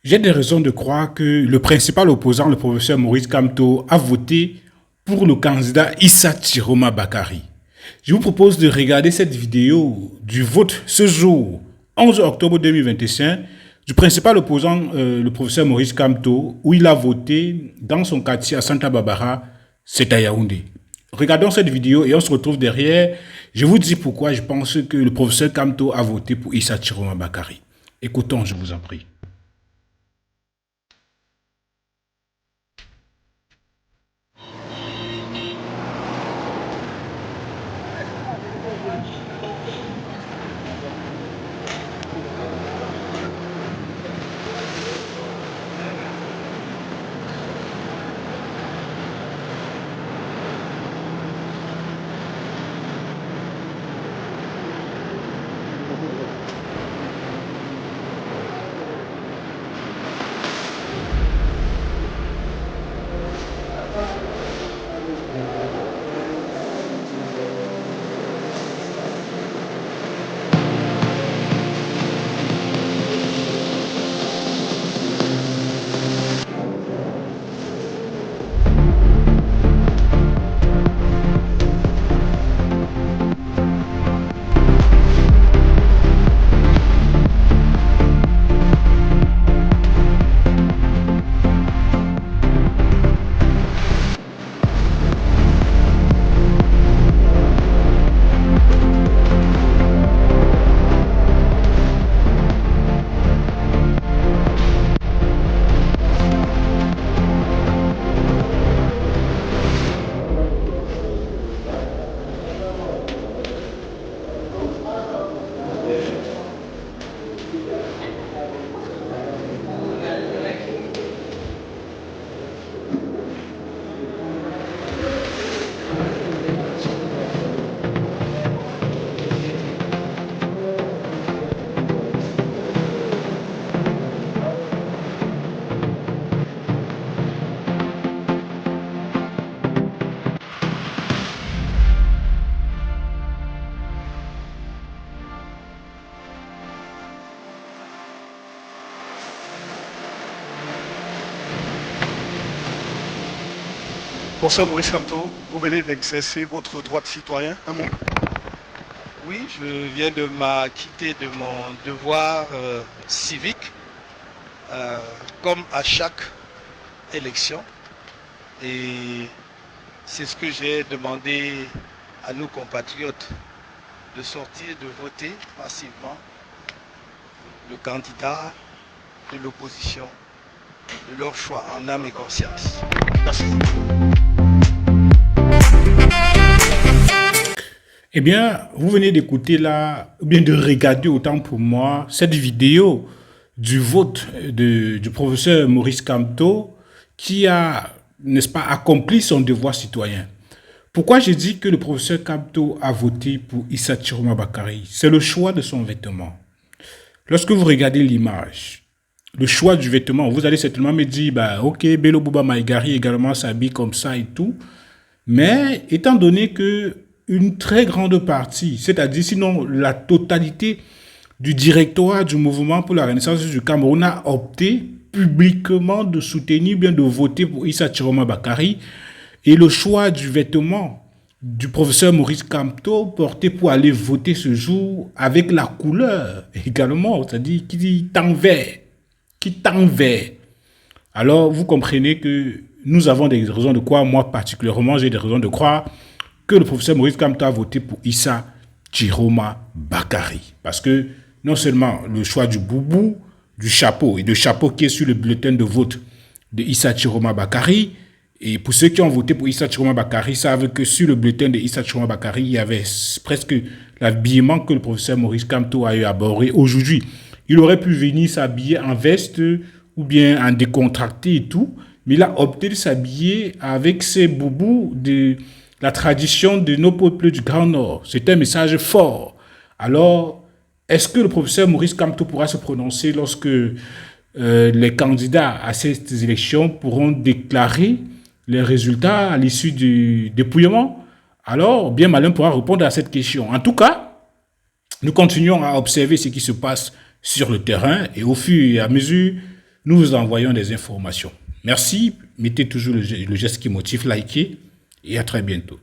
J'ai des raisons de croire que le principal opposant, le professeur Maurice Kamto, a voté pour le candidat Issa Chiroma Bakari. Je vous propose de regarder cette vidéo du vote ce jour, 11 octobre 2025, du principal opposant, le professeur Maurice Kamto, où il a voté dans son quartier à Santa Barbara, c'est à Yaoundé. Regardons cette vidéo et on se retrouve derrière. Je vous dis pourquoi je pense que le professeur Kamto a voté pour Issa Chiroma Bakari. Écoutons, je vous en prie. Bonsoir Maurice Kamto, vous venez d'exercer votre droit de citoyen, un mot. Oui, je viens de m'acquitter de mon devoir civique, comme à chaque élection. Et c'est ce que j'ai demandé à nos compatriotes, de sortir, de voter massivement le candidat de l'opposition, de leur choix en âme et conscience. Merci. Eh bien, vous venez d'écouter là, ou bien de regarder autant pour moi, cette vidéo du vote du professeur Maurice Kamto qui a, n'est-ce pas, accompli son devoir citoyen. Pourquoi j'ai dit que le professeur Kamto a voté pour Issa Chiroma Bakari? C'est le choix de son vêtement. Lorsque vous regardez l'image, le choix du vêtement, vous allez certainement me dire, bah, ok, Bello Bouba Maïgari également s'habille comme ça et tout. Mais étant donné que une très grande partie, c'est-à-dire sinon la totalité du directoire du mouvement pour la renaissance du Cameroun a opté publiquement de soutenir, bien de voter pour Issa Chiroma Bakari, et le choix du vêtement du professeur Maurice Kamto porté pour aller voter ce jour avec la couleur également, c'est-à-dire qui tend vert, qui tend vert. Alors vous comprenez que nous avons des raisons de croire, moi particulièrement j'ai des raisons de croire que le professeur Maurice Kamto a voté pour Issa Chiroma Bakari. Parce que non seulement le choix du boubou, du chapeau, et de chapeau qui est sur le bulletin de vote de Issa Chiroma Bakari, et pour ceux qui ont voté pour Issa Chiroma Bakari savent que sur le bulletin de Issa Chiroma Bakari, il y avait presque l'habillement que le professeur Maurice Kamto a eu à aborder aujourd'hui. Il aurait pu venir s'habiller en veste ou bien en décontracté et tout, mais il a opté de s'habiller avec ses boubous de la tradition de nos peuples du Grand Nord. C'est un message fort. Alors, est-ce que le professeur Maurice Kamto pourra se prononcer lorsque les candidats à ces élections pourront déclarer les résultats à l'issue du dépouillement? Alors, bien malin pourra répondre à cette question. En tout cas, nous continuons à observer ce qui se passe sur le terrain et au fur et à mesure, nous vous envoyons des informations. Merci, mettez toujours le geste qui motive, likez et à très bientôt.